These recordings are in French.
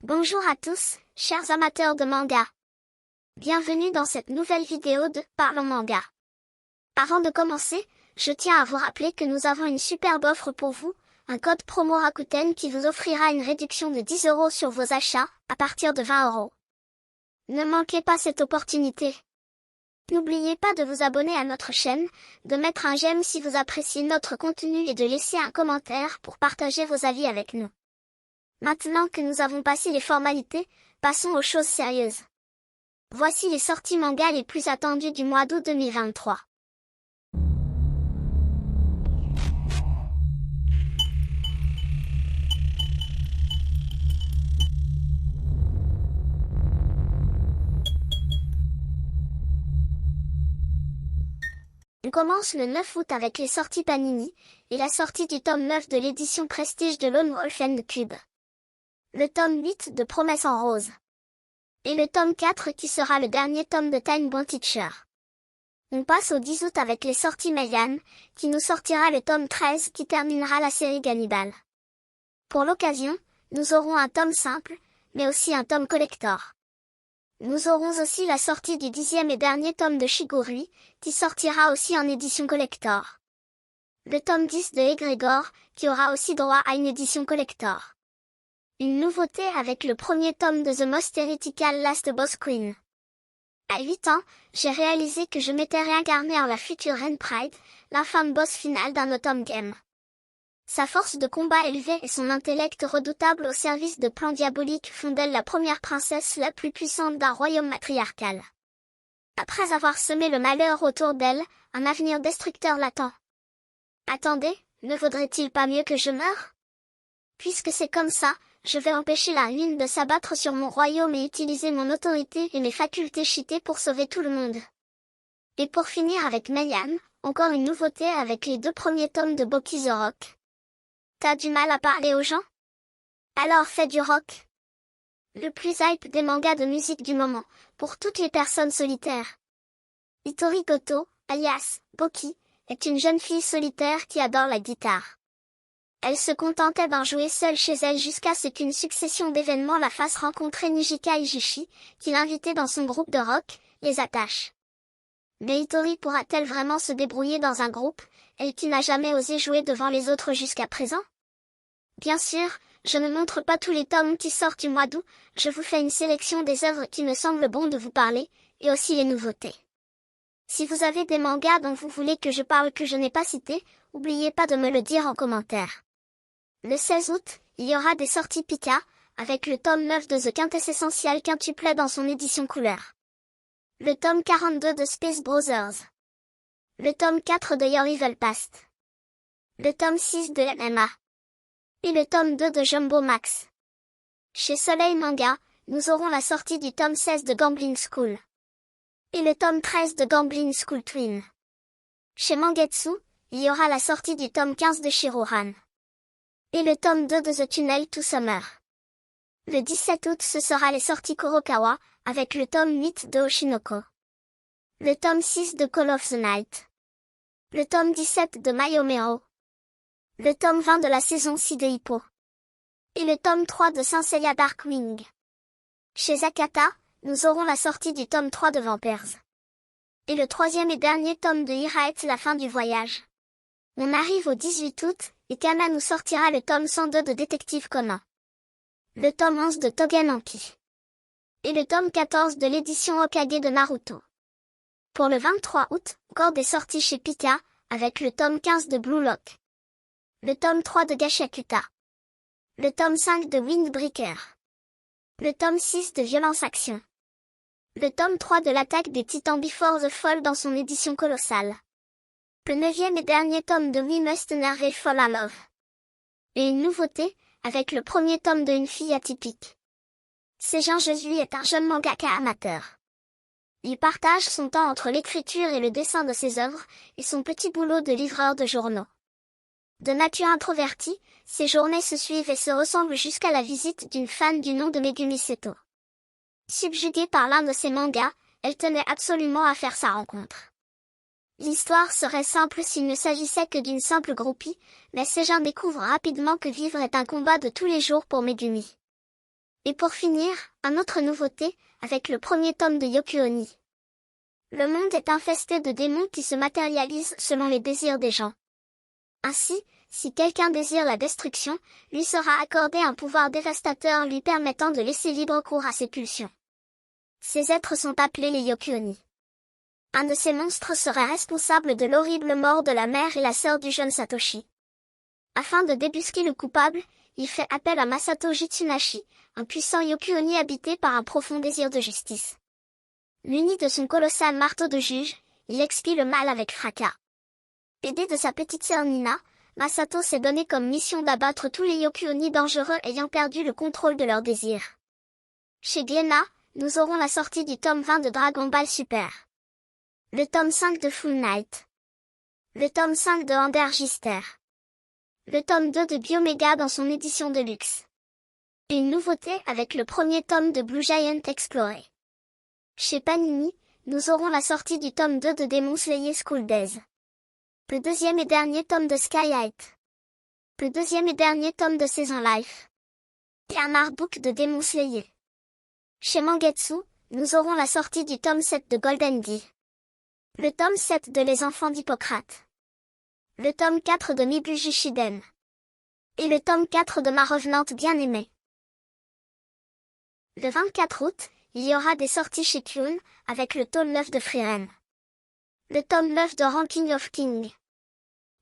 Bonjour à tous, chers amateurs de manga. Bienvenue dans cette nouvelle vidéo de Parlons Manga. Avant de commencer, je tiens à vous rappeler que nous avons une superbe offre pour vous, un code promo Rakuten qui vous offrira une réduction de 10 € sur vos achats, à partir de 20 €. Ne manquez pas cette opportunité. N'oubliez pas de vous abonner à notre chaîne, de mettre un j'aime si vous appréciez notre contenu et de laisser un commentaire pour partager vos avis avec nous. Maintenant que nous avons passé les formalités, passons aux choses sérieuses. Voici les sorties manga les plus attendues du mois d'août 2023. On commence le 9 août avec les sorties Panini, et la sortie du tome 9 de l'édition Prestige de Lone Wolf and Cube. Le tome 8 de Promesse en rose. Et le tome 4 qui sera le dernier tome de Time Bon Teacher. On passe au 10 août avec les sorties Meian, qui nous sortira le tome 13 qui terminera la série Gannibal. Pour l'occasion, nous aurons un tome simple, mais aussi un tome collector. Nous aurons aussi la sortie du 10e et dernier tome de Shigurui, qui sortira aussi en édition collector. Le tome 10 de Egregor, qui aura aussi droit à une édition collector. Une nouveauté avec le premier tome de The Most Heretical Last Boss Queen. À 8 ans, j'ai réalisé que je m'étais réincarné en la future Reine Pride, l'infâme boss finale d'un automne game. Sa force de combat élevée et son intellect redoutable au service de plans diaboliques font d'elle la première princesse la plus puissante d'un royaume matriarcal. Après avoir semé le malheur autour d'elle, un avenir destructeur l'attend. Attendez, ne vaudrait-il pas mieux que je meure? Puisque c'est comme ça, je vais empêcher la ruine de s'abattre sur mon royaume et utiliser mon autorité et mes facultés cheatées pour sauver tout le monde. Et pour finir avec Meian, encore une nouveauté avec les 2 premiers tomes de Boki the Rock. T'as du mal à parler aux gens? Alors fais du rock. Le plus hype des mangas de musique du moment, pour toutes les personnes solitaires. Hitori Goto, alias Boki, est une jeune fille solitaire qui adore la guitare. Elle se contentait d'en jouer seule chez elle jusqu'à ce qu'une succession d'événements la fasse rencontrer Nijika Ijishi, qui l'invitait dans son groupe de rock, les Attaches. Mais Hitori pourra-t-elle vraiment se débrouiller dans un groupe, elle qui n'a jamais osé jouer devant les autres jusqu'à présent? Bien sûr, je ne montre pas tous les tomes qui sortent du mois d'août, je vous fais une sélection des œuvres qui me semblent bon de vous parler, et aussi les nouveautés. Si vous avez des mangas dont vous voulez que je parle que je n'ai pas cités, n'oubliez pas de me le dire en commentaire. Le 16 août, il y aura des sorties Pika, avec le tome 9 de The Quintessential Quintuplet dans son édition couleur. Le tome 42 de Space Brothers. Le tome 4 de Your Evil Past. Le tome 6 de MMA. Et le tome 2 de Jumbo Max. Chez Soleil Manga, nous aurons la sortie du tome 16 de Gambling School. Et le tome 13 de Gambling School Twin. Chez Mangetsu, il y aura la sortie du tome 15 de Shirohan. Et le tome 2 de The Tunnel to Summer. Le 17 août ce sera les sorties Kurokawa, avec le tome 8 de Oshinoko. Le tome 6 de Call of the Night. Le tome 17 de Mayomero. Le tome 20 de la saison 6 de Hippo. Et le tome 3 de Saint Seiya Darkwing. Chez Zakata, nous aurons la sortie du tome 3 de Vampires. Et le 3e et dernier tome de Hiraet la fin du voyage. On arrive au 18 août, et Kana nous sortira le tome 102 de Détective Conan. Le tome 11 de Togen Anki. Et le tome 14 de l'édition Hokage de Naruto. Pour le 23 août, encore des sorties chez Pika, avec le tome 15 de Blue Lock. Le tome 3 de Gashakuta. Le tome 5 de Windbreaker. Le tome 6 de Violence Action. Le tome 3 de l'Attaque des Titans Before the Fall dans son édition colossale. Le 9e et dernier tome de We Must Never Fall in Love. Et une nouveauté, avec le premier tome de Une fille atypique. Seijan Josui est un jeune mangaka amateur. Il partage son temps entre l'écriture et le dessin de ses œuvres, et son petit boulot de livreur de journaux. De nature introvertie, ses journées se suivent et se ressemblent jusqu'à la visite d'une fan du nom de Megumi Seto. Subjuguée par l'un de ses mangas, elle tenait absolument à faire sa rencontre. L'histoire serait simple s'il ne s'agissait que d'une simple groupie, mais Seijan découvre rapidement que vivre est un combat de tous les jours pour Megumi. Et pour finir, une autre nouveauté, avec le premier tome de Yoko-Oni. Le monde est infesté de démons qui se matérialisent selon les désirs des gens. Ainsi, si quelqu'un désire la destruction, lui sera accordé un pouvoir dévastateur lui permettant de laisser libre cours à ses pulsions. Ces êtres sont appelés les Yoko-Oni. Un de ces monstres serait responsable de l'horrible mort de la mère et la sœur du jeune Satoshi. Afin de débusquer le coupable, il fait appel à Masato Jitsunashi, un puissant Yoko-Oni habité par un profond désir de justice. Muni de son colossal marteau de juge, il expie le mal avec fracas. Aidé de sa petite sœur Nina, Masato s'est donné comme mission d'abattre tous les Yoko-Oni dangereux ayant perdu le contrôle de leurs désirs. Chez Glénat, nous aurons la sortie du tome 20 de Dragon Ball Super. Le tome 5 de Full Night. Le tome 5 de Andergister. Le tome 2 de Biomega dans son édition de luxe. Une nouveauté avec le premier tome de Blue Giant Exploré. Chez Panini, nous aurons la sortie du tome 2 de Demon Slayer School Days. Le deuxième et dernier tome de Sky High. Le deuxième et dernier tome de Saison Life. Et un artbook de Demon Slayer. Chez Mangetsu, nous aurons la sortie du tome 7 de Golden Bee. Le tome 7 de Les Enfants d'Hippocrate. Le tome 4 de Mibuji Shiden. Et le tome 4 de Ma Revenante Bien-Aimée. Le 24 août, il y aura des sorties chez Kyun, avec le tome 9 de Frieren. Le tome 9 de Ranking of King.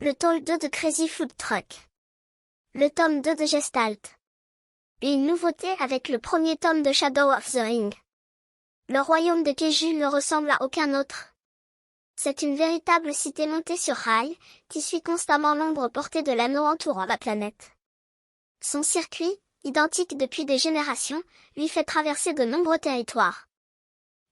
Le tome 2 de Crazy Food Truck. Le tome 2 de Gestalt. Et une nouveauté avec le premier tome de Shadow of the Ring. Le royaume de Keiju ne ressemble à aucun autre. C'est une véritable cité montée sur rail, qui suit constamment l'ombre portée de l'anneau entourant la planète. Son circuit, identique depuis des générations, lui fait traverser de nombreux territoires.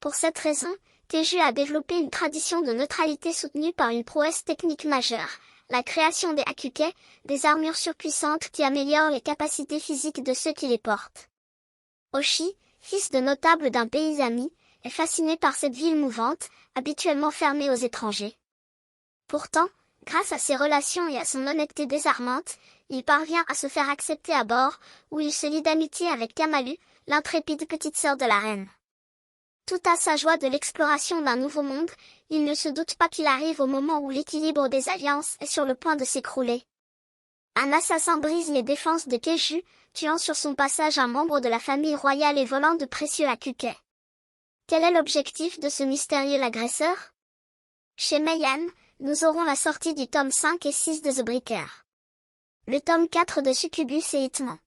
Pour cette raison, Keiju a développé une tradition de neutralité soutenue par une prouesse technique majeure, la création des Akukei, des armures surpuissantes qui améliorent les capacités physiques de ceux qui les portent. Oshi, fils de notable d'un pays ami, est fasciné par cette ville mouvante, habituellement fermée aux étrangers. Pourtant, grâce à ses relations et à son honnêteté désarmante, il parvient à se faire accepter à bord, où il se lie d'amitié avec Kamalu, l'intrépide petite sœur de la reine. Tout à sa joie de l'exploration d'un nouveau monde, il ne se doute pas qu'il arrive au moment où l'équilibre des alliances est sur le point de s'écrouler. Un assassin brise les défenses de Keiju, tuant sur son passage un membre de la famille royale et volant de précieux Akukei. Quel est l'objectif de ce mystérieux agresseur? Chez Meian, nous aurons la sortie du tome 5 et 6 de The Breaker. Le tome 4 de Succubus et Hitman.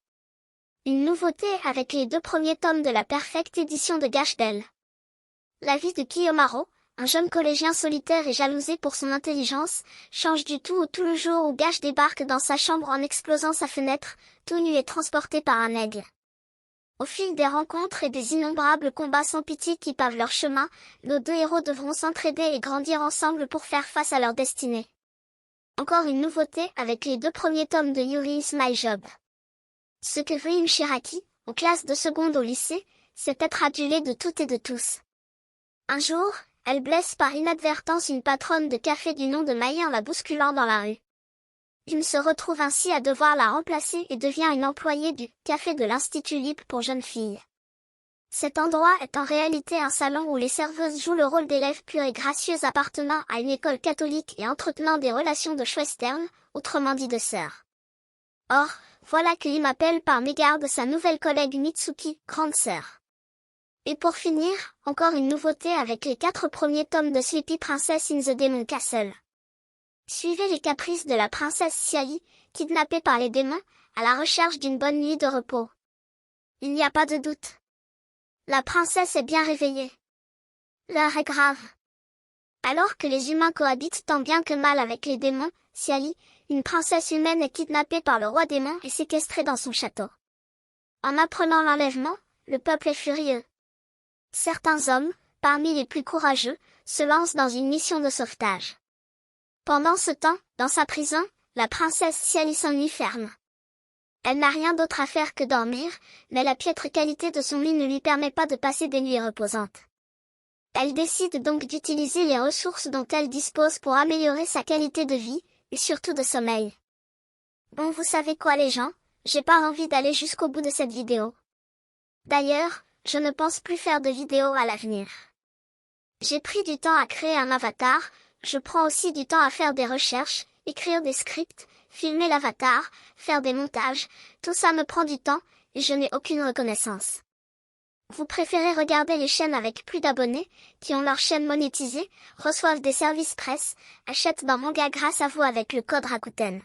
Une nouveauté avec les 2 premiers tomes de la Perfect édition de Gashdell. La vie de Kiyomaro, un jeune collégien solitaire et jalousé pour son intelligence, change du tout au tout le jour où Gash débarque dans sa chambre en explosant sa fenêtre, tout nu et transporté par un aigle. Au fil des rencontres et des innombrables combats sans pitié qui pavent leur chemin, nos 2 héros devront s'entraider et grandir ensemble pour faire face à leur destinée. Encore une nouveauté avec les 2 premiers tomes de Yuri is My Job. Ce que veut une Shiraki, en classe de seconde au lycée, c'est être adulée de toutes et de tous. Un jour, elle blesse par inadvertance une patronne de café du nom de Maï en la bousculant dans la rue. Jim se retrouve ainsi à devoir la remplacer et devient une employée du café de l'Institut libre pour jeunes filles. Cet endroit est en réalité un salon où les serveuses jouent le rôle d'élèves purs et gracieux appartenant à une école catholique et entretenant des relations de Schwestern, autrement dit de sœurs. Or, voilà que Im appelle par mégarde sa nouvelle collègue Mitsuki, grande sœur. Et pour finir, encore une nouveauté avec les 4 premiers tomes de Sleepy Princess in the Demon Castle. Suivez les caprices de la princesse Siali, kidnappée par les démons, à la recherche d'une bonne nuit de repos. Il n'y a pas de doute. La princesse est bien réveillée. L'heure est grave. Alors que les humains cohabitent tant bien que mal avec les démons, Siali, une princesse humaine est kidnappée par le roi démon et séquestrée dans son château. En apprenant l'enlèvement, le peuple est furieux. Certains hommes, parmi les plus courageux, se lancent dans une mission de sauvetage. Pendant ce temps, dans sa prison, la princesse Siali s'ennuie ferme. Elle n'a rien d'autre à faire que dormir, mais la piètre qualité de son lit ne lui permet pas de passer des nuits reposantes. Elle décide donc d'utiliser les ressources dont elle dispose pour améliorer sa qualité de vie, et surtout de sommeil. Bon, vous savez quoi les gens, j'ai pas envie d'aller jusqu'au bout de cette vidéo. D'ailleurs, je ne pense plus faire de vidéos à l'avenir. J'ai pris du temps à créer un avatar, je prends aussi du temps à faire des recherches, écrire des scripts, filmer l'avatar, faire des montages, tout ça me prend du temps, et je n'ai aucune reconnaissance. Vous préférez regarder les chaînes avec plus d'abonnés, qui ont leur chaîne monétisée, reçoivent des services presse, achètent d'un manga grâce à vous avec le code Rakuten.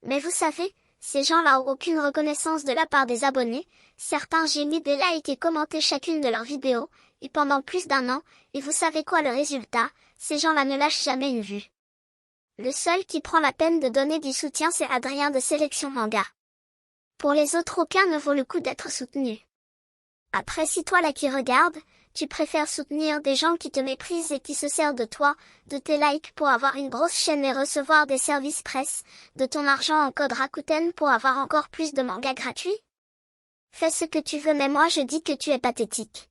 Mais vous savez, ces gens-là ont aucune reconnaissance de la part des abonnés, certains j'ai mis des likes et commenté chacune de leurs vidéos, et pendant plus d'un an, et vous savez quoi le résultat, ces gens-là ne lâchent jamais une vue. Le seul qui prend la peine de donner du soutien c'est Adrien de Sélection Manga. Pour les autres aucun ne vaut le coup d'être soutenu. Après si toi là qui regardes, tu préfères soutenir des gens qui te méprisent et qui se servent de toi, de tes likes pour avoir une grosse chaîne et recevoir des services presse, de ton argent en code Rakuten pour avoir encore plus de mangas gratuits? Fais ce que tu veux mais moi je dis que tu es pathétique.